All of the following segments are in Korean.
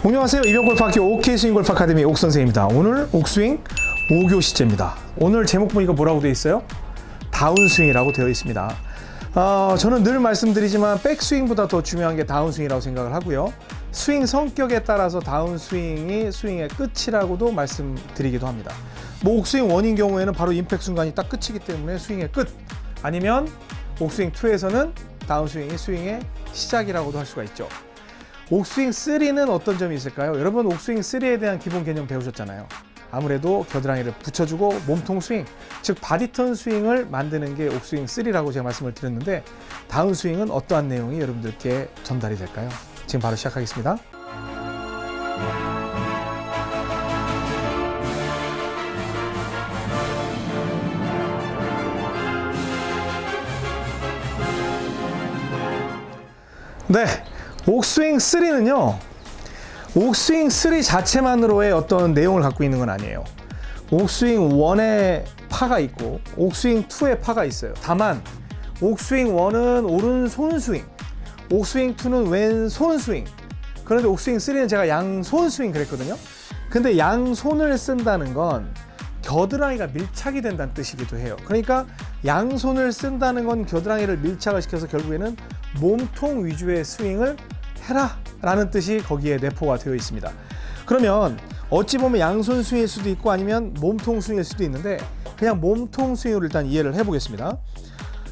안녕하세요. 이병골프학교 OK스윙골프 아카데미 옥선생입니다. 오늘 옥스윙 5교시째입니다. 오늘 제목 보니까 뭐라고 되어 있어요? 다운스윙이라고 되어 있습니다. 저는 늘 말씀드리지만 백스윙보다 더 중요한 게 다운스윙이라고 생각을 하고요. 스윙 성격에 따라서 다운스윙이 스윙의 끝이라고도 말씀드리기도 합니다. 뭐 옥스윙 1인 경우에는 바로 임팩트 순간이 딱 끝이기 때문에 스윙의 끝, 아니면 옥스윙 2에서는 다운스윙이 스윙의 시작이라고도 할 수가 있죠. 옥스윙 3는 어떤 점이 있을까요? 여러분 옥스윙 3에 대한 기본 개념 배우셨잖아요. 아무래도 겨드랑이를 붙여주고 몸통 스윙, 즉 바디턴 스윙을 만드는 게 옥스윙 3라고 제가 말씀을 드렸는데, 다운 스윙은 어떠한 내용이 여러분들께 전달이 될까요? 지금 바로 시작하겠습니다. 네, 옥스윙 3는요, 옥스윙 3 자체만으로의 어떤 내용을 갖고 있는 건 아니에요. 옥스윙 1에 파가 있고 옥스윙 2에 파가 있어요. 다만 옥스윙 1은 오른손 스윙, 옥스윙 2는 왼손 스윙, 그런데 옥스윙 3는 제가 양손 스윙 그랬거든요. 근데 양손을 쓴다는 건 겨드랑이가 밀착이 된다는 뜻이기도 해요. 그러니까 양손을 쓴다는 건 겨드랑이를 밀착을 시켜서 결국에는 몸통 위주의 스윙을 해라 라는 뜻이 거기에 내포가 되어 있습니다. 그러면 어찌 보면 양손 스윙일 수도 있고 아니면 몸통 스윙일 수도 있는데, 그냥 몸통 스윙으로 일단 이해를 해보겠습니다.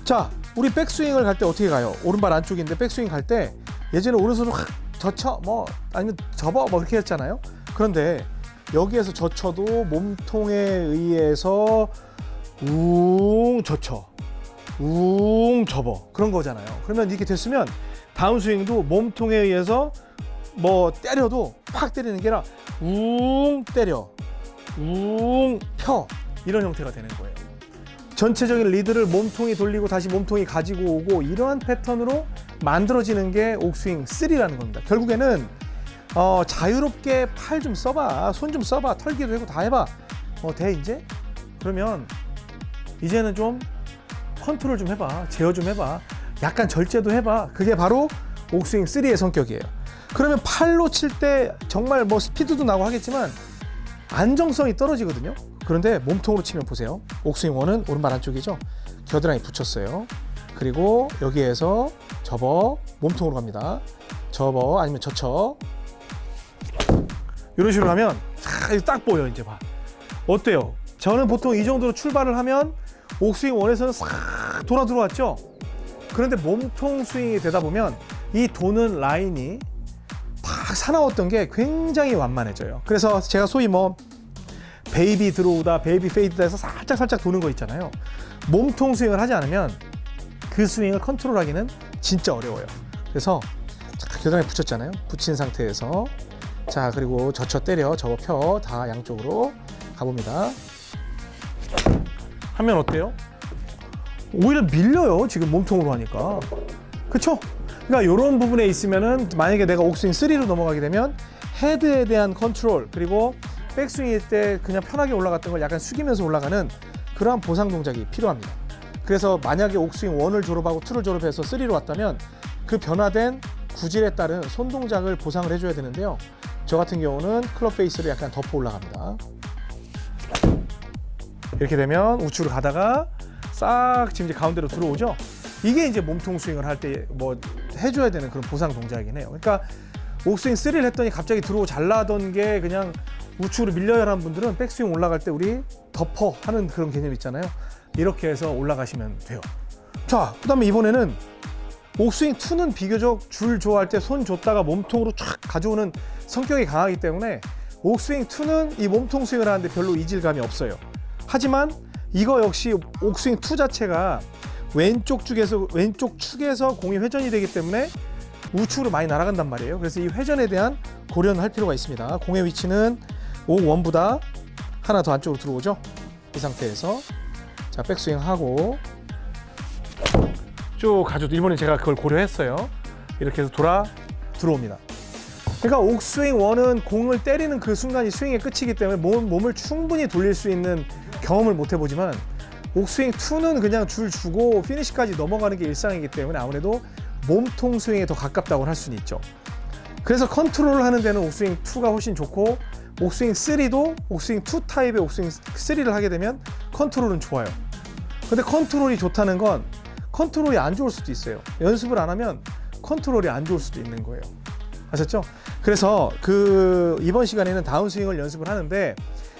자, 우리 백스윙을 갈 때 어떻게 가요? 오른발 안쪽인데 백스윙 갈 때 예전에 오른손으로 확 젖혀 뭐 아니면 접어 뭐 그렇게 했잖아요. 그런데 여기에서 젖혀도 몸통에 의해서 웅 젖혀 웅 접어 그런 거잖아요. 그러면 이렇게 됐으면 다운스윙도 몸통에 의해서 뭐 때려도 팍 때리는 게 아니라 웅 때려 웅 펴, 이런 형태가 되는 거예요. 전체적인 리드를 몸통이 돌리고 다시 몸통이 가지고 오고, 이러한 패턴으로 만들어지는 게 옥스윙 3라는 겁니다. 결국에는 자유롭게 팔 좀 써봐, 손 좀 써봐, 털기도 하고 다 해봐. 돼 이제? 그러면 이제는 좀 컨트롤 좀 해봐, 제어 좀 해봐, 약간 절제도 해봐. 그게 바로 옥스윙 3의 성격이에요. 그러면 팔로 칠 때 정말 뭐 스피드도 나고 하겠지만 안정성이 떨어지거든요. 그런데 몸통으로 치면 보세요. 옥스윙 1은 오른발 안쪽이죠. 겨드랑이 붙였어요. 그리고 여기에서 접어 몸통으로 갑니다. 접어 아니면 젖혀. 이런 식으로 하면 딱 보여. 이제 봐. 어때요? 저는 보통 이 정도로 출발을 하면 옥스윙 1에서는 싹 돌아 들어왔죠. 그런데 몸통 스윙이 되다 보면 이 도는 라인이 딱 사나웠던 게 굉장히 완만해져요. 그래서 제가 소위 뭐 베이비 들어오다, 베이비 페이드다 해서 살짝 도는 거 있잖아요. 몸통 스윙을 하지 않으면 그 스윙을 컨트롤하기는 진짜 어려워요. 그래서 겨드랑이 붙였잖아요. 붙인 상태에서 자, 그리고 젖혀 때려, 접어 펴, 다 양쪽으로 가봅니다. 하면 어때요? 오히려 밀려요. 지금 몸통으로 하니까. 그쵸? 그러니까 이런 부분에 있으면은, 만약에 내가 옥스윙 3로 넘어가게 되면 헤드에 대한 컨트롤, 그리고 백스윙일 때 그냥 편하게 올라갔던 걸 약간 숙이면서 올라가는 그러한 보상 동작이 필요합니다. 그래서 만약에 옥스윙 1을 졸업하고 2를 졸업해서 3로 왔다면 그 변화된 구질에 따른 손 동작을 보상을 해줘야 되는데요. 저 같은 경우는 클럽 페이스를 약간 덮어 올라갑니다. 이렇게 되면 우측으로 가다가 싹 지금 이제 가운데로 들어오죠. 이게 이제 몸통 스윙을 할 때 뭐 해줘야 되는 그런 보상 동작이긴 해요. 그러니까 옥스윙 3를 했더니 갑자기 들어오고 잘 나던 게 그냥 우측으로 밀려야 하는 분들은 백스윙 올라갈 때 우리 덮어 하는 그런 개념 있잖아요. 이렇게 해서 올라가시면 돼요. 자, 그 다음에 이번에는 옥스윙 2는 비교적 줄 좋아할 때 손 줬다가 몸통으로 쫙 가져오는 성격이 강하기 때문에 옥스윙 2는 이 몸통 스윙을 하는데 별로 이질감이 없어요. 하지만 이거 역시 옥스윙 2 자체가 왼쪽 축에서 공이 회전이 되기 때문에 우측으로 많이 날아간단 말이에요. 그래서 이 회전에 대한 고려는 할 필요가 있습니다. 공의 위치는 옥1보다 하나 더 안쪽으로 들어오죠. 이 상태에서 자, 백스윙 하고 쭉 가져도, 이번에 제가 그걸 고려했어요. 이렇게 해서 들어옵니다. 그러니까 옥스윙 1은 공을 때리는 그 순간이 스윙의 끝이기 때문에 몸을 충분히 돌릴 수 있는 경험을 못 해보지만, 옥스윙 2는 그냥 줄 주고 피니시까지 넘어가는 게 일상이기 때문에 아무래도 몸통 스윙에 더 가깝다고 할 수는 있죠. 그래서 컨트롤을 하는 데는 옥스윙 2가 훨씬 좋고 옥스윙 3도 옥스윙 2 타입의 옥스윙 3를 하게 되면 컨트롤은 좋아요. 근데 컨트롤이 좋다는 건 컨트롤이 안 좋을 수도 있어요. 연습을 안 하면 컨트롤이 안 좋을 수도 있는 거예요. 아셨죠? 그래서 이번 시간에는 다운스윙을 연습을 하는데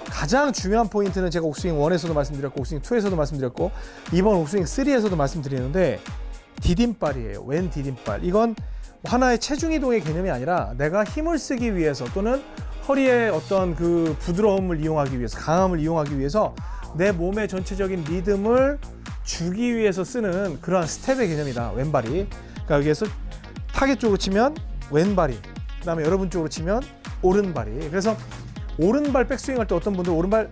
가장 중요한 포인트는 제가 옥스윙 1에서도 말씀드렸고 옥스윙 2에서도 말씀드렸고 이번 옥스윙 3에서도 말씀드리는데 디딤발이에요. 왼 디딤발. 이건 하나의 체중 이동의 개념이 아니라 내가 힘을 쓰기 위해서 또는 허리의 어떤 그 부드러움을 이용하기 위해서 강함을 이용하기 위해서 내 몸의 전체적인 리듬을 주기 위해서 쓰는 그러한 스텝의 개념이다. 왼발이. 그러니까 여기에서 타겟 쪽으로 치면 왼발이, 그 다음에 여러분 쪽으로 치면 오른발이. 그래서 오른발 백스윙 할 때 어떤 분들 오른발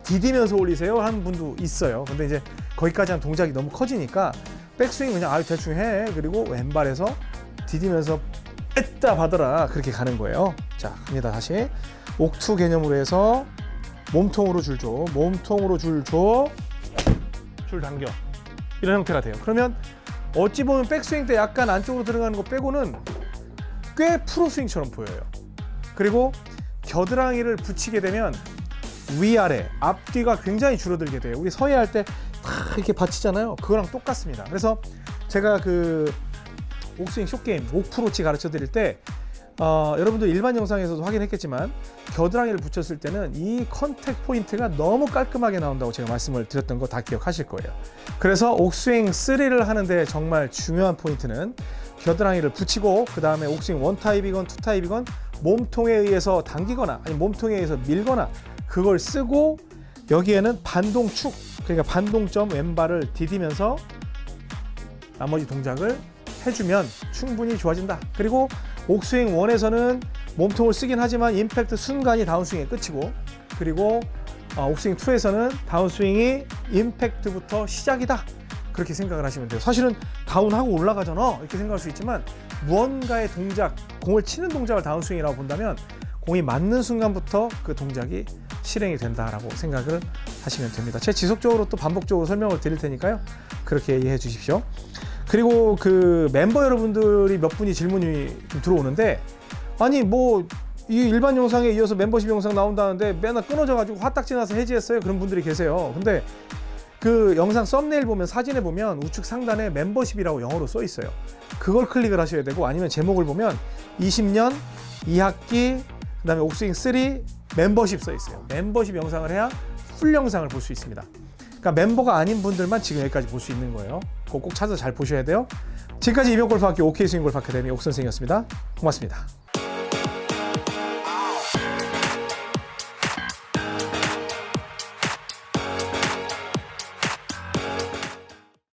디디면서 올리세요 하는 분도 있어요. 근데 이제 거기까지 한 동작이 너무 커지니까 백스윙 그냥 대충 해. 그리고 왼발에서 디디면서 뺐다 받아라. 그렇게 가는 거예요. 자, 갑니다. 다시 옥투 개념으로 해서 몸통으로 줄 줘. 몸통으로 줄 줘. 줄 당겨. 이런 형태가 돼요. 그러면 어찌 보면 백스윙 때 약간 안쪽으로 들어가는 거 빼고는 꽤 프로스윙처럼 보여요. 그리고 겨드랑이를 붙이게 되면 위아래, 앞뒤가 굉장히 줄어들게 돼요. 우리 서해 할 때 다 이렇게 받치잖아요. 그거랑 똑같습니다. 그래서 제가 옥스윙 숏게임, 옥프로치 가르쳐 드릴 때 여러분들 일반 영상에서도 확인했겠지만 겨드랑이를 붙였을 때는 이 컨택 포인트가 너무 깔끔하게 나온다고 제가 말씀을 드렸던 거 다 기억하실 거예요. 그래서 옥스윙 3를 하는데 정말 중요한 포인트는 겨드랑이를 붙이고 그 다음에 옥스윙 1 타입이건 2 타입이건 몸통에 의해서 당기거나 아니 몸통에 의해서 밀거나 그걸 쓰고 여기에는 반동축, 그러니까 반동점 왼발을 디디면서 나머지 동작을 해주면 충분히 좋아진다. 그리고 옥스윙 1에서는 몸통을 쓰긴 하지만 임팩트 순간이 다운스윙의 끝이고, 그리고 옥스윙 2에서는 다운스윙이 임팩트부터 시작이다. 그렇게 생각을 하시면 돼요. 사실은 다운하고 올라가잖아 이렇게 생각할 수 있지만 무언가의 동작, 공을 치는 동작을 다운스윙이라고 본다면 공이 맞는 순간부터 그 동작이 실행이 된다라고 생각을 하시면 됩니다. 제가 지속적으로 또 반복적으로 설명을 드릴 테니까요. 그렇게 이해해 주십시오. 그리고 멤버 여러분들이 몇 분이 질문이 좀 들어오는데, 아니 이 일반 영상에 이어서 멤버십 영상 나온다는데 맨날 끊어져가지고 화딱지 나서 해지했어요. 그런 분들이 계세요. 근데 영상 썸네일 보면, 사진에 보면 우측 상단에 멤버십이라고 영어로 써 있어요. 그걸 클릭을 하셔야 되고, 아니면 제목을 보면 20년 2학기 그 다음에 옥스윙 3 멤버십 써 있어요. 멤버십 영상을 해야 풀 영상을 볼 수 있습니다. 그러니까 멤버가 아닌 분들만 지금 여기까지 볼 수 있는 거예요. 그거 꼭 찾아서 잘 보셔야 돼요. 지금까지 이병골프학교 OK스윙골프 아카데미 옥선생이었습니다. 고맙습니다.